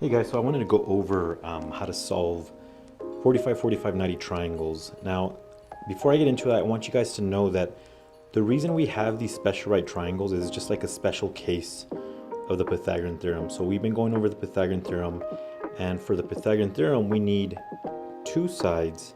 Hey guys, so I wanted to go over how to solve 45, 45, 90 triangles. Now, before I get into that, I want you guys to know that the reason we have these special right triangles is just like a special case of the Pythagorean theorem. So we've been going over the Pythagorean theorem, and for the Pythagorean theorem, we need two sides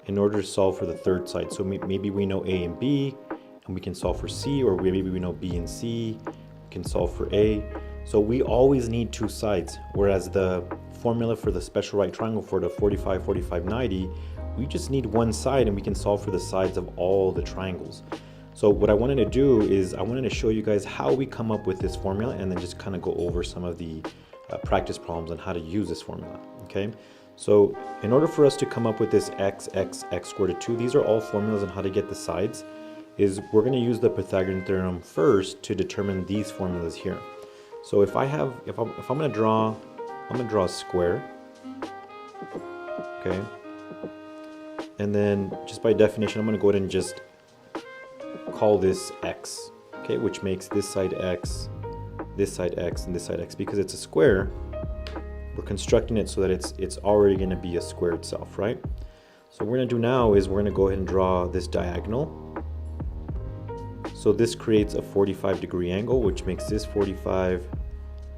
in order to solve for the third side. So maybe we know A and B, and we can solve for C, or maybe we know B and C, we can solve for A. So we always need two sides, whereas the formula for the special right triangle for the 45, 45, 90, we just need one side and we can solve for the sides of all the triangles. So what I wanted to do is I wanted to show you guys how we come up with this formula and then just kind of go over some of the practice problems on how to use this formula, okay? So in order for us to come up with this x squared to 2, these are all formulas on how to get the sides, is we're going to use the Pythagorean theorem first to determine these formulas here. So if I'm going to draw a square, okay, and then just by definition, I'm going to go ahead and just call this x, okay, which makes this side x, and this side x. Because it's a square, we're constructing it so that it's already going to be a square itself, right? So what we're going to do now is we're going to go ahead and draw this diagonal. So this creates a 45-degree angle, which makes this 45,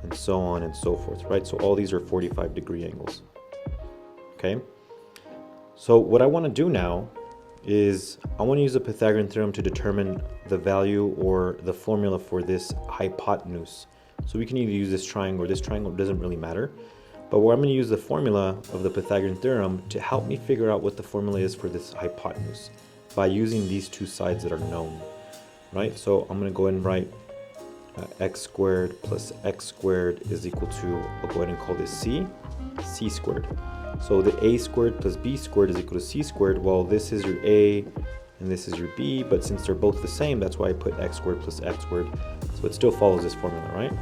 and so on and so forth, right? So all these are 45-degree angles, okay? So what I want to do now is I want to use the Pythagorean theorem to determine the value or the formula for this hypotenuse. So we can either use this triangle or this triangle, it doesn't really matter. But where I'm going to use the formula of the Pythagorean theorem to help me figure out what the formula is for this hypotenuse by using these two sides that are known. Right, so I'm going to go ahead and write x squared plus x squared is equal to, I'll go ahead and call this c squared. So the a squared plus b squared is equal to c squared. Well, this is your a and this is your b, but since they're both the same, that's why I put x squared plus x squared. So it still follows this formula, right?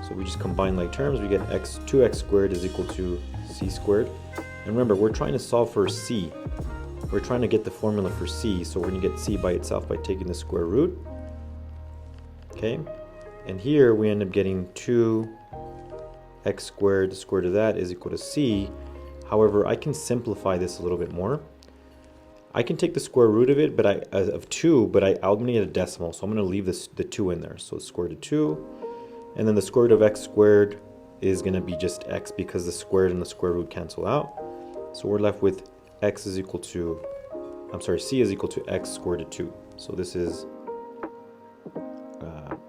So we just combine like terms, we get 2x squared is equal to c squared. And remember, we're trying to solve for c. We're trying to get the formula for c, so we're going to get c by itself by taking the square root. Okay, and here we end up getting 2x squared, the square root of that is equal to c. However, I can simplify this a little bit more. I can take the square root of it, of 2, but I'm going to get a decimal, so I'm going to leave the 2 in there. So square root of 2, and then the square root of x squared is going to be just x because the squared and the square root cancel out. So we're left with c is equal to x squared to 2. So this is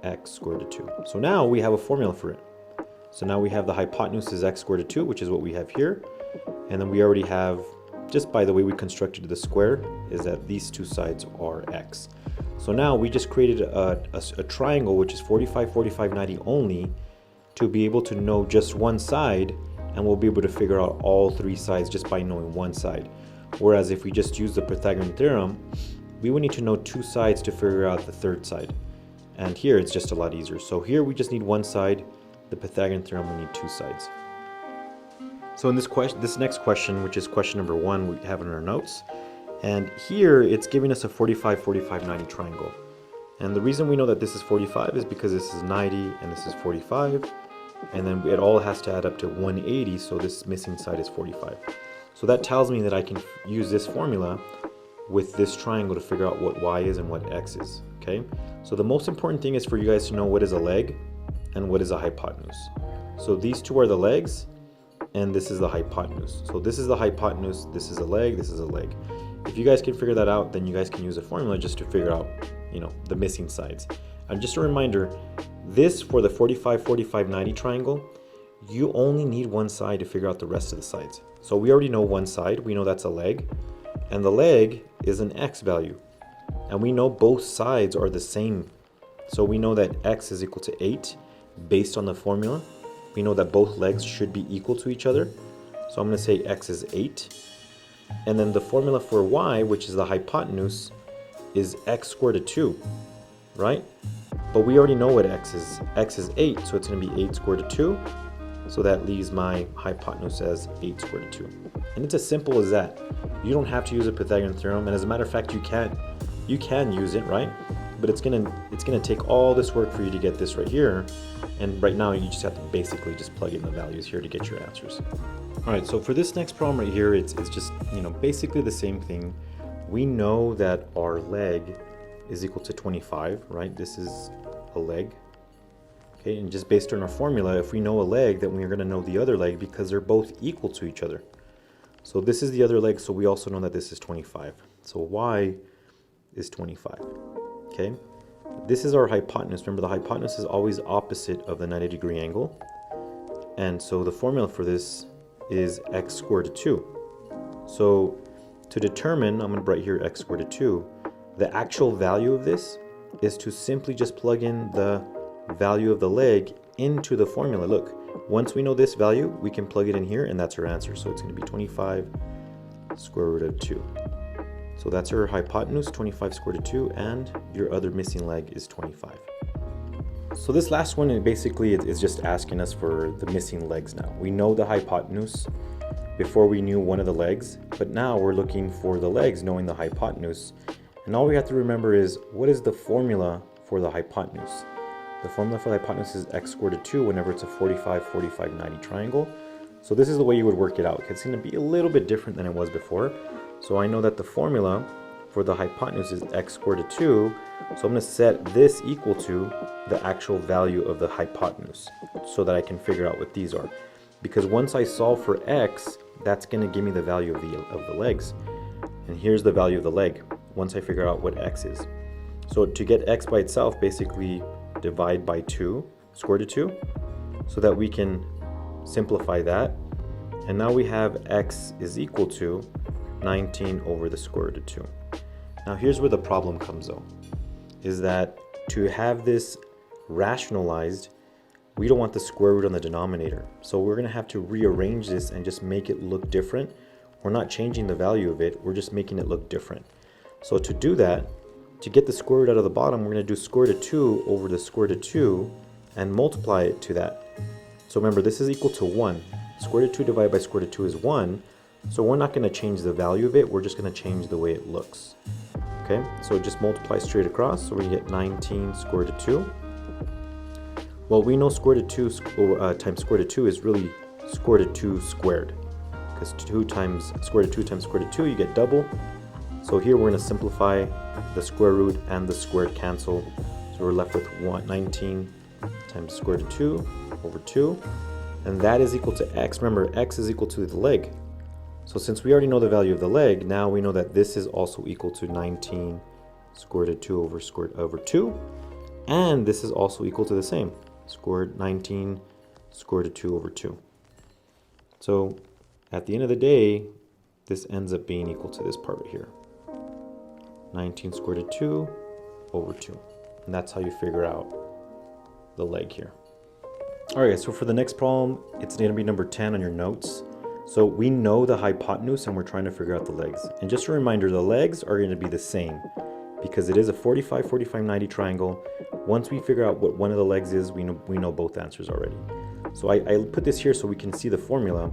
x squared to 2. So now we have a formula for it. So now we have the hypotenuse is x squared to 2, which is what we have here. And then we already have, just by the way we constructed the square, is that these two sides are x. So now we just created a triangle which is 45, 45, 90 only to be able to know just one side, and we'll be able to figure out all three sides just by knowing one side. Whereas if we just use the Pythagorean theorem, we would need to know two sides to figure out the third side. And here it's just a lot easier. So here we just need one side. The Pythagorean theorem will need two sides. So in this next question, which is question number 1, we have in our notes. And here it's giving us a 45, 45, 90 triangle. And the reason we know that this is 45 is because this is 90 and this is 45. And then it all has to add up to 180, so this missing side is 45. So that tells me that I can use this formula with this triangle to figure out what y is and what x is, okay? So the most important thing is for you guys to know what is a leg and what is a hypotenuse. So these two are the legs, and this is the hypotenuse. So this is the hypotenuse, this is a leg, this is a leg. If you guys can figure that out, then you guys can use a formula just to figure out, the missing sides. And just a reminder, this for the 45, 45, 90 triangle, you only need one side to figure out the rest of the sides. So we already know one side, we know that's a leg, and the leg is an x value. And we know both sides are the same. So we know that x is equal to 8 based on the formula. We know that both legs should be equal to each other. So I'm going to say x is 8. And then the formula for y, which is the hypotenuse, is x squared to 2, right? But we already know what x is. X is 8, so it's going to be 8 squared to 2. So that leaves my hypotenuse as 8 squared to 2. And it's as simple as that. You don't have to use a Pythagorean theorem, and as a matter of fact, you can use it, right? but it's gonna take all this work for you to get this right here. And right now you just have to basically just plug in the values here to get your answers. All right, so for this next problem right here, it's just, basically the same thing. We know that our leg is equal to 25, right? This is a leg. Okay, and just based on our formula, if we know a leg, then we're gonna know the other leg because they're both equal to each other. So this is the other leg, so we also know that this is 25. So y is 25, okay? This is our hypotenuse. Remember, the hypotenuse is always opposite of the 90-degree angle. And so the formula for this is x squared to 2. So to determine, I'm going to write here x squared to 2, the actual value of this is to simply just plug in the value of the leg into the formula. Look, once we know this value, we can plug it in here, and that's our answer. So it's going to be 25 square root of 2. So that's our hypotenuse, 25 squared to 2, and your other missing leg is 25. So this last one, basically is just asking us for the missing legs now. We know the hypotenuse before we knew one of the legs, but now we're looking for the legs knowing the hypotenuse. And all we have to remember is, what is the formula for the hypotenuse? The formula for the hypotenuse is x squared to 2 whenever it's a 45, 45, 90 triangle. So this is the way you would work it out. It's going to be a little bit different than it was before. So I know that the formula for the hypotenuse is x squared to 2. So I'm going to set this equal to the actual value of the hypotenuse so that I can figure out what these are. Because once I solve for x, that's going to give me the value of the legs. And here's the value of the leg once I figure out what x is. So to get x by itself, basically divide by 2, square root of 2, so that we can simplify that. And now we have x is equal to 19 over the square root of 2. Now here's where the problem comes though, is that to have this rationalized, we don't want the square root on the denominator. So we're going to have to rearrange this and just make it look different. We're not changing the value of it, we're just making it look different. So to do that, to get the square root out of the bottom, we're going to do square root of 2 over the square root of 2 and multiply it to that. So remember, this is equal to 1. Square root of 2 divided by square root of 2 is 1. So we're not going to change the value of it, we're just going to change the way it looks. Okay, so just multiply straight across, so we get 19 square root of 2. Well, we know square root of 2 times square root of 2 is really square root of 2 squared. Because 2 times square root of 2 times square root of 2, you get double. So here we're going to simplify the square root and the squared cancel. So we're left with 19 times square root of 2 over 2. And that is equal to x. Remember, x is equal to the leg. So since we already know the value of the leg, now we know that this is also equal to 19 square root of 2 over square root over 2. And this is also equal to the same, 19 square root of 2 over 2. So at the end of the day, this ends up being equal to this part right here. 19 square root of 2 over 2. And that's how you figure out the leg here. All right, so for the next problem, it's going to be number 10 on your notes. So we know the hypotenuse and we're trying to figure out the legs. And just a reminder, the legs are going to be the same because it is a 45, 45, 90 triangle. Once we figure out what one of the legs is, we know both answers already. So I put this here so we can see the formula.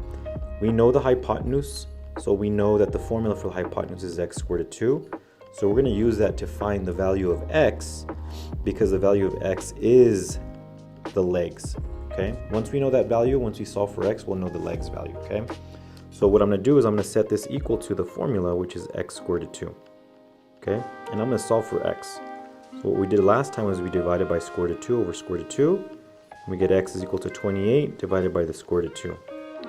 We know the hypotenuse, so we know that the formula for the hypotenuse is x squared to 2. So we're going to use that to find the value of x because the value of x is the legs. Okay, once we know that value, once we solve for x, we'll know the legs value, okay? So what I'm going to do is I'm going to set this equal to the formula, which is x squared to 2, okay? And I'm going to solve for x. So what we did last time was we divided by square root of 2 over square root of 2. And we get x is equal to 28 divided by the square root of 2.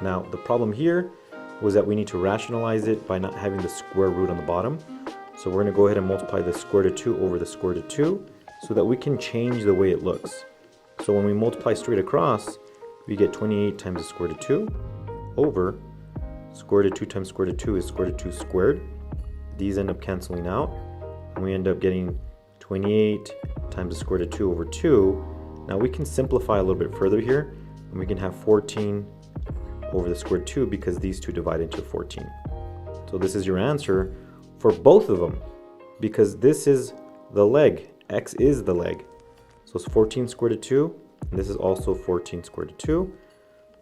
Now, the problem here was that we need to rationalize it by not having the square root on the bottom. So we're going to go ahead and multiply the square root of 2 over the square root of 2 so that we can change the way it looks. So when we multiply straight across, we get 28 times the square root of 2 over square root of 2 times square root of 2 is square root of 2 squared. These end up canceling out, and we end up getting 28 times the square root of 2 over 2. Now we can simplify a little bit further here, and we can have 14 over the square root of 2 because these two divide into 14. So this is your answer for both of them because this is the leg. X is the leg. So it's 14 square root of 2, and this is also 14 square root of 2.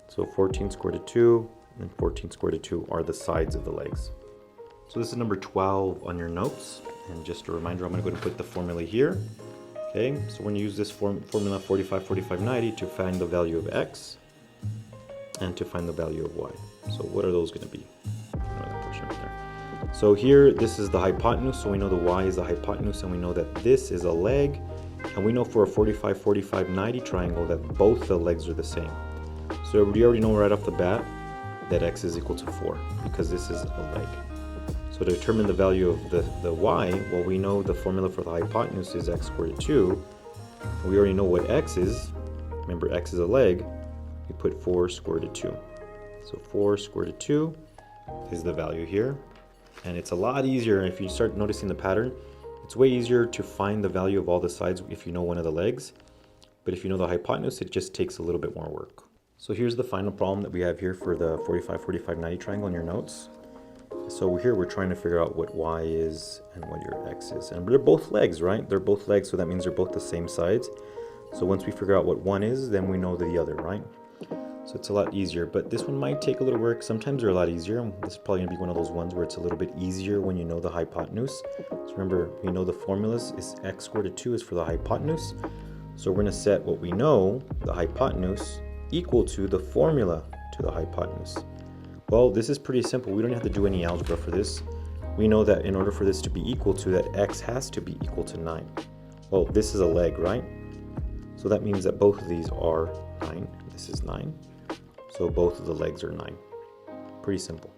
So 14 square root of 2 and 14 square root of 2 are the sides of the legs. So this is number 12 on your notes. And just a reminder, I'm going to go ahead and put the formula here. Okay, so we're going to use this formula 45, 45, 90 to find the value of x and to find the value of y. So what are those going to be? That portion right there. So here, this is the hypotenuse, so we know the y is the hypotenuse, and we know that this is a leg, and we know for a 45, 45, 90 triangle that both the legs are the same. So we already know right off the bat that x is equal to 4, because this is a leg. So to determine the value of the y, well, we know the formula for the hypotenuse is x squared 2. We already know what x is. Remember, x is a leg. We put 4 square root of 2. So 4 square root of 2 is the value here. And it's a lot easier if you start noticing the pattern. It's way easier to find the value of all the sides if you know one of the legs. But if you know the hypotenuse, it just takes a little bit more work. So here's the final problem that we have here for the 45, 45, 90 triangle in your notes. So here we're trying to figure out what y is and what your x is. And they're both legs, right? They're both legs, so that means they're both the same sides. So once we figure out what one is, then we know the other, right? So it's a lot easier, but this one might take a little work. Sometimes they're a lot easier. This is probably gonna be one of those ones where it's a little bit easier when you know the hypotenuse. So remember, we know the formulas is x squared to 2 is for the hypotenuse. So we're gonna set what we know, the hypotenuse, equal to the formula to the hypotenuse. Well, this is pretty simple. We don't have to do any algebra for this. We know that in order for this to be equal to, that x has to be equal to 9. Well, this is a leg, right? So that means that both of these are 9. This is 9. So both of the legs are 9. Pretty simple.